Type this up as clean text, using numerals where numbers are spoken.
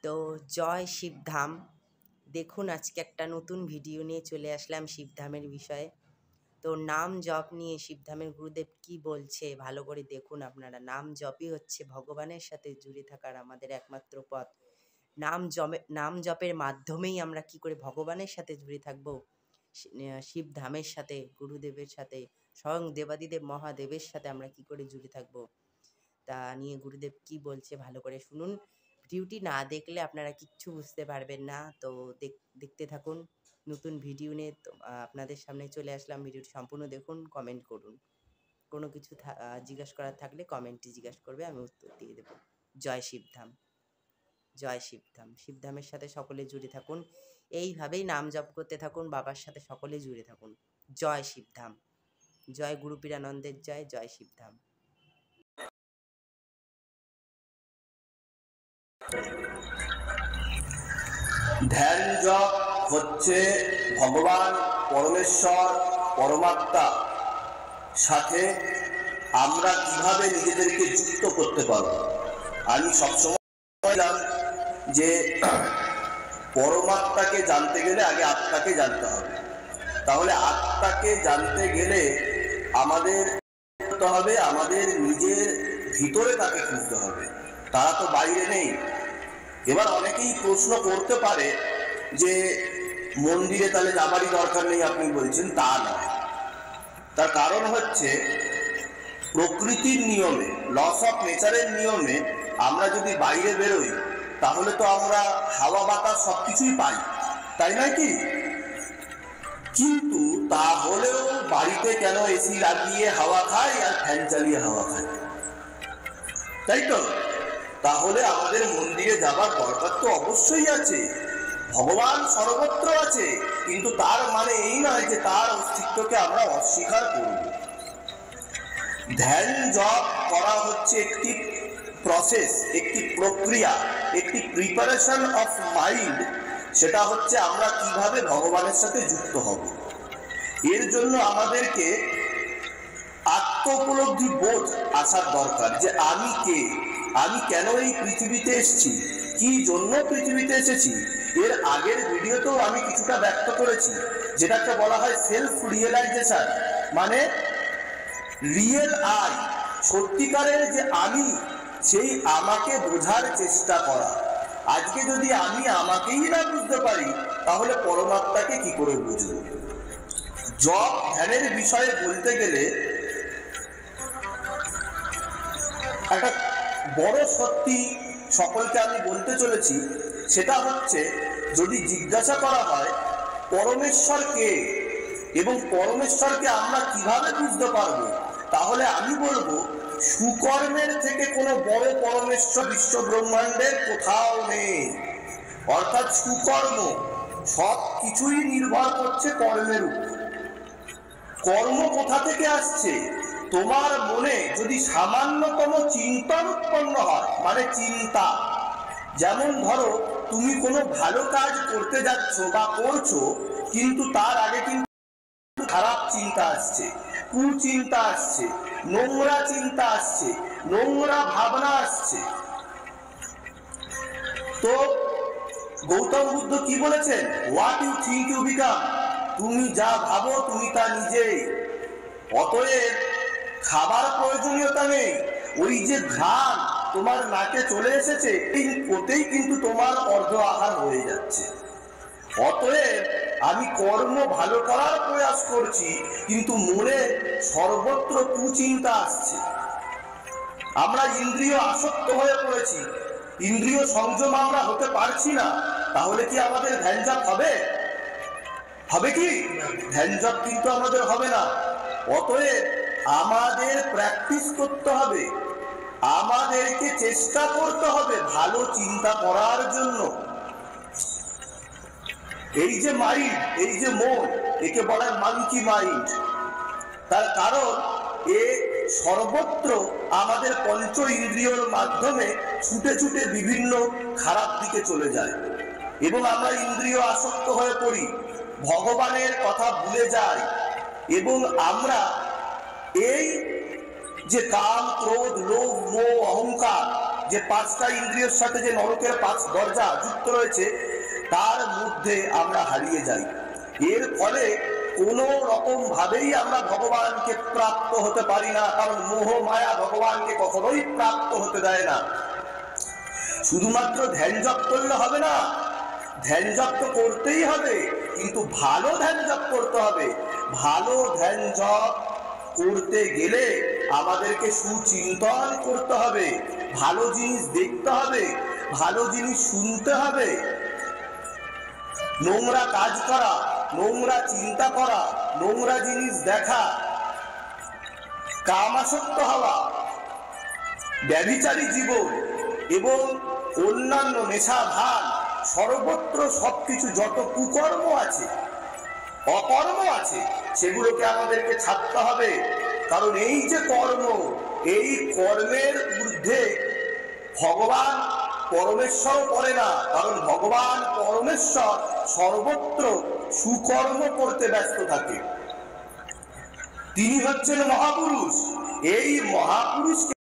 তো জয় শিবধাম। দেখুন আজকে একটা নতুন ভিডিও নিয়ে চলে আসলাম শিবধামের বিষয়ে। তো নাম জপ নিয়ে শিবধামের গুরুদেব কি বলছে ভালো করে দেখুন আপনারা। নাম জপই হচ্ছে ভগবানের সাথে জুড়ে থাকার আমাদের একমাত্র পথ। নাম জপের মাধ্যমেই আমরা কি করে ভগবানের সাথে জুড়ে থাকবো, শিবধামের সাথে, গুরুদেবের সাথে, স্বয়ং দেবাদিদেব মহাদেবের সাথে আমরা কি করে জুড়ে থাকবো তা নিয়ে গুরুদেব কি বলছে ভালো করে শুনুন। ভিডিওটি না দেখলে আপনারা কিচ্ছু বুঝতে পারবেন না। তো দেখতে থাকুন। নতুন ভিডিও নিয়ে আপনাদের সামনে চলে আসলাম। ভিডিওটি সম্পূর্ণ দেখুন, কমেন্ট করুন। কোনো কিছু জিজ্ঞাসা করার থাকলে কমেন্টে জিজ্ঞাসা করবে, আমি উত্তর দিয়ে দেবো। জয় শিবধাম, জয় শিবধাম। শিবধামের সাথে সকলে জুড়ে থাকুন, এইভাবেই নাম জপ করতে থাকুন, বাবার সাথে সকলে জুড়ে থাকুন। জয় শিবধাম, জয় গুরু পীরানন্দের জয়, জয় শিবধাম। ধ্যান জপ হচ্ছে ভগবান পরমেশ্বর পরমাত্মা সাথে আমরা কিভাবে নিজেদেরকে যুক্ত করতে পারব। আমি সবসময় বললাম যে পরমাত্মাকে জানতে গেলে আগে আত্মাকে জানতে হবে। তাহলে আত্মাকে জানতে গেলে আমাদের করতে হবে, আমাদের নিজের ভিতরে তাকে খুঁজতে হবে, তারা তো বাইরে নেই। এবার অনেকেই প্রশ্ন করতে পারে যে মন্দিরে তাহলে যাবারই দরকার নেই আপনি বলছেন, তা নয়। তার কারণ হচ্ছে প্রকৃতির নিয়মে, লস অফ নেচারের নিয়মে আমরা যদি বাইরে বেরোই তাহলে তো আমরা হাওয়া বাতাস সবকিছুই পাই, তাই নয় কি? কিন্তু তাহলেও বাড়িতে কেন এসি লাগিয়ে হাওয়া খায় আর ফ্যান চালিয়ে হাওয়া খায়, তাই তো? তাহলে আমাদের মন্দিরে যাবার দরকার তো অবশ্যই আছে। ভগবান সর্বত্র আছে, কিন্তু তার মানে এই নয় যে তার অস্তিত্বকে আমরা অস্বীকার করব। ধ্যান জপ করা হচ্ছে একটি প্রসেস, একটি প্রক্রিয়া, একটি প্রিপারেশন অফ মাইন্ড। সেটা হচ্ছে আমরা কিভাবে ভগবানের সাথে যুক্ত হব। এর জন্য আমাদেরকে আত্ম উপলব্ধি বোধ আসার দরকার, যে আমি কে, আমি কেন এই পৃথিবীতে এসেছি, কি জন্য পৃথিবীতে এসেছি। এর আগের ভিডিওতেও আমি কিছুটা ব্যক্ত করেছি, যেটাকে বলা হয় সেলফ রিয়েলাইজেশন, মানে রিয়েল আই, সত্যিকারের যে আমি, সেই আমাকে বোঝার চেষ্টা করা। আজকে যদি আমি আমাকেই না বুঝতে পারি তাহলে পরমাত্মাকে কি করে বুঝব। জপ ধ্যানের বিষয়ে বলতে গেলে একটা বড় সত্যি সকলকে আমি বলতে চলেছি, সেটা হচ্ছে যদি জিজ্ঞাসা করা হয় পরমেশ্বর কে এবং পরমেশ্বরকে আমরা কিভাবে বুঝতে পারবো, তাহলে আমি বলবো সুকর্মের থেকে কোনো বড় পরমেশ্বর বিশ্ব ব্রহ্মাণ্ডের কোথাও নেই। অর্থাৎ সুকর্ম, সব কিছুই নির্ভর করছে কর্মের উপর। কর্ম কোথা থেকে আসছে? তোমার মনে যদি সামান্যতম চিন্তন উৎপন্ন হয়, মানে চিন্তা, যেমন ধরো তুমি কোনো ভালো কাজ করতে যাচ্ছ বা করছো, কিন্তু তার আগে কিন্তু খারাপ চিন্তা আসছে, কুচিন্তা আসছে, নোংরা চিন্তা আসছে, নোংরা ভাবনা আসছে। তো গৌতম বুদ্ধ কি বলেছেন? What you think you become. তুমি যা ভাবো তুমি তা নিজেই। অতএব খাবার প্রয়োজনীয়তা নেই, ওই যে ঘ্রাণ তোমার নাকে চলে এসেছে ওতেই কিন্তু তোমার অর্ধ আহার হয়ে যাচ্ছে। অতএব আমি কর্ম ভালো করার প্রয়াস করছি, কিন্তু মনে সর্বত্র কুচিন্তা আসছে। আমরা ইন্দ্রিয় আসক্ত হয়ে পড়েছি, ইন্দ্রিয় সংযম আমরা হতে পারছি না। তাহলে কি আমাদের ধ্যান জপ হবে? হবে কি? ধ্যান জপ কিন্তু আমাদের হবে না। অতএব আমাদের প্র্যাকটিস করতে হবে, আমাদেরকে চেষ্টা করতে হবে ভালো চিন্তা করার জন্য। এই যে মাইন্ড, এই যে মন, একে বলা হয় মাঙ্কি মাইন্ড। তার কারণ এ সর্বত্র আমাদের পঞ্চ ইন্দ্রিয়র মাধ্যমে ছুটে ছুটে বিভিন্ন খারাপ দিকে চলে যায় এবং আমরা ইন্দ্রিয় আসক্ত হয়ে পড়ি, ভগবানের কথা ভুলে যাই এবং আমরা এই যে কাম, ক্রোধ, লোভ, মোহ, অহংকার, যে 5টা ইন্দ্রিয়ের সাথে যে নরকের 5 দরজা যুক্ত রয়েছে তার মধ্যে আমরা হারিয়ে যাই। এর ফলে কোনো রকম ভাবেই আমরা ভগবানকে প্রাপ্ত হতে পারি না, কারণ মোহ মায়া ভগবানকে কখনোই প্রাপ্ত হতে দেয় না। শুধুমাত্র ধ্যান জপ করলে হবে না, ধ্যান জপ তো করতেই হবে, কিন্তু ভালো ধ্যান জপ করতে হবে। ভালো ধ্যান জপ করতে গেলে আমাদেরকে সুচিন্তন করতে হবে, ভালো জিনিস দেখতে হবে, ভালো জিনিস শুনতে হবে। নোংরা কাজ করা, নোংরা চিন্তা করা, নোংরা জিনিস দেখা, কামাসক্ত হওয়া, ব্যভিচারী জীবন এবং অন্যান্য নেশা ভান, সর্বত্র সবকিছু যত কুকর্ম আছে, অকর্ম আছে, সেগুলোকে আমাদেরকে ছাড়তে হবে। কারণ এই যে কর্ম, এই কর্মের ঊর্ধ্বে ভগবান পরমেশ্বর পড়ে না, কারণ ভগবান পরমেশ্বর সর্বত্র সুকর্ম করতে ব্যস্ত থাকে। তিনি হচ্ছেন মহাপুরুষ। এই মহাপুরুষকে